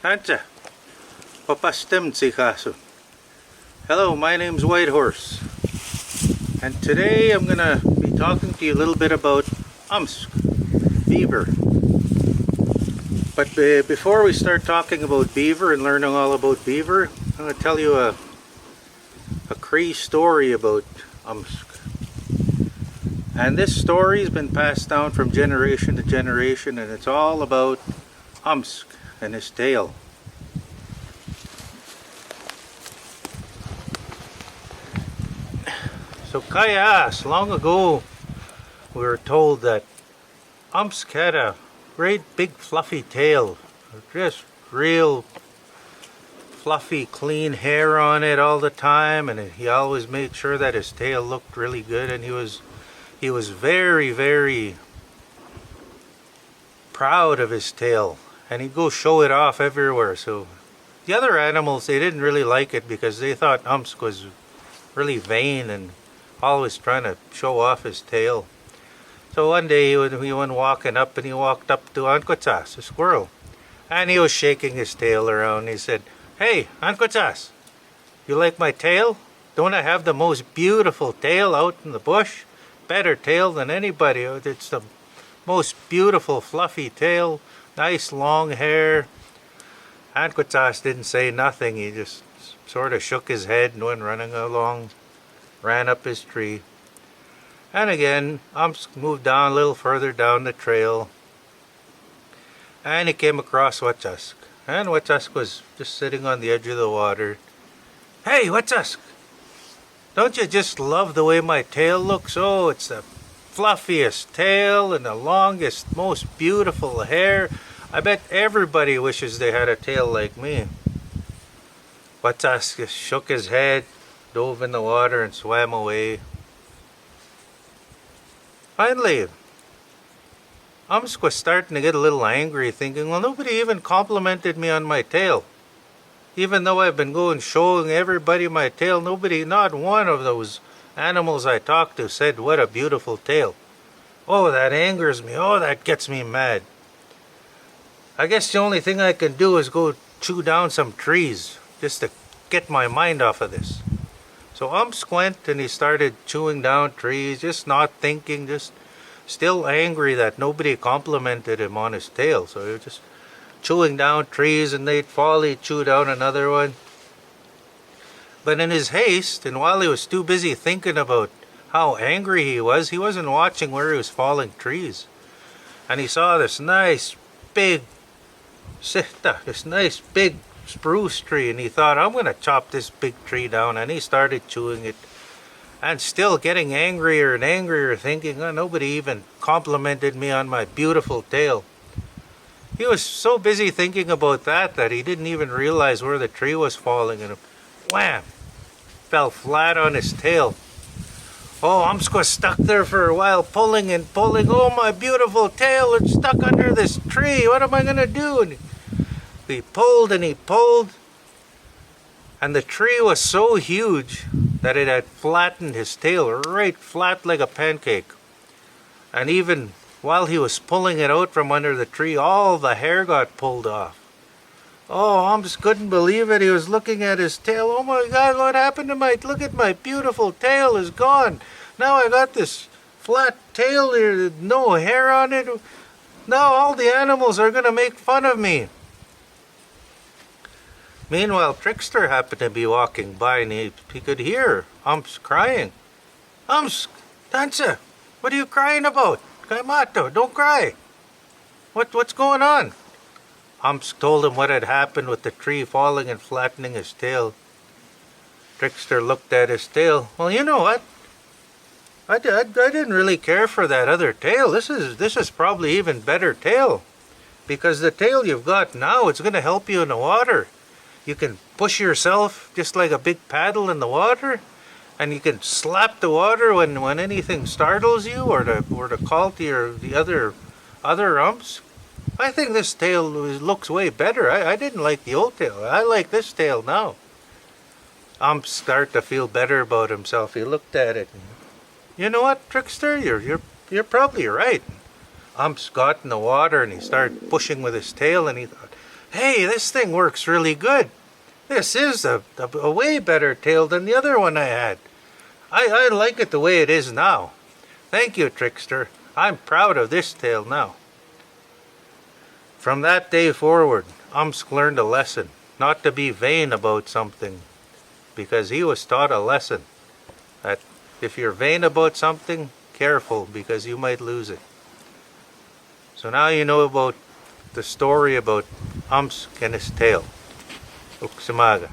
Ancha, papastem tsikaso. Hello, my name's Whitehorse, and today I'm gonna be talking to you a little bit about beaver. But before we start talking about beaver and learning all about beaver, I'm gonna tell you a Cree story about And this story's been passed down from generation to generation, and it's all about and his tail. So Kayas, long ago we were told that had a great big fluffy tail, just real fluffy clean hair on it all the time, and he always made sure that his tail looked really good, and he was very proud of his tail, and he'd go show it off everywhere. So the other animals, they didn't really like it because they thought was really vain and always trying to show off his tail. So one day he went walking up, and he walked up to Ankotas, a squirrel, and he was shaking his tail around. He said, "Hey, Ankotas, you like my tail? Don't I have the most beautiful tail out in the bush? Better tail than anybody. It's the most beautiful fluffy tail, nice long hair." Ankotas didn't say nothing. He just sort of shook his head and went running along, ran up his tree. And again, moved down a little further down the trail, and he came across Wachusk. And Wachusk was just sitting on the edge of the water. "Hey, Wachusk, don't you just love the way my tail looks? Oh, it's the fluffiest tail and the longest, most beautiful hair. I bet everybody wishes they had a tail like me." Wachusk just shook his head, dove in the water, and swam away. Finally, was starting to get a little angry, thinking, well, nobody even complimented me on my tail. Even though I've been going showing everybody my tail, not one of those animals I talked to said, "What a beautiful tail." Oh, that angers me. Oh, that gets me mad. I guess the only thing I can do is go chew down some trees just to get my mind off of this. So went, and he started chewing down trees, just not thinking, just still angry that nobody complimented him on his tail. So he was just chewing down trees, and they'd fall, he'd chew down another one. But in his haste, and while he was too busy thinking about how angry he wasn't watching where he was falling trees. And he saw this nice big spruce tree, and he thought, "I'm going to chop this big tree down," and he started chewing it, and still getting angrier and angrier, thinking, "Oh, nobody even complimented me on my beautiful tail." He was so busy thinking about that he didn't even realize where the tree was falling, and wham, fell flat on his tail. Oh, was stuck there for a while, pulling and pulling. "Oh, my beautiful tail, it's stuck under this tree. What am I going to do?" And he pulled, and the tree was so huge that it had flattened his tail right flat like a pancake. And even while he was pulling it out from under the tree, all the hair got pulled off. Oh, couldn't believe it. He was looking at his tail. "Oh my God, what happened to look at my beautiful tail is gone. Now I got this flat tail here, no hair on it. Now all the animals are going to make fun of me." Meanwhile, Trickster happened to be walking by, and he could hear crying. Danza, what are you crying about? Kaimato, don't cry. What's going on?" Told him what had happened with the tree falling and flattening his tail. Trickster looked at his tail. "Well, you know what? I didn't really care for that other tail. This is probably even better tail, because the tail you've got now, it's going to help you in the water. You can push yourself just like a big paddle in the water, and you can slap the water when anything startles you, or to call to the other I think this tail looks way better. I didn't like the old tail. I like this tail now." Started to feel better about himself. He looked at it. And, "You know what, Trickster? You're probably right." Got in the water, and he started pushing with his tail, and he thought, Hey, this thing works really good. This is a way better tail than the other one I had. I like it the way it is now. Thank you, Trickster. I'm proud of this tail now. From that day forward, Umsk learned a lesson, not to be vain about something, because he was taught a lesson that if you're vain about something, careful, because you might lose it. So now you know about the story about Umsk and his tail. Uksamaga.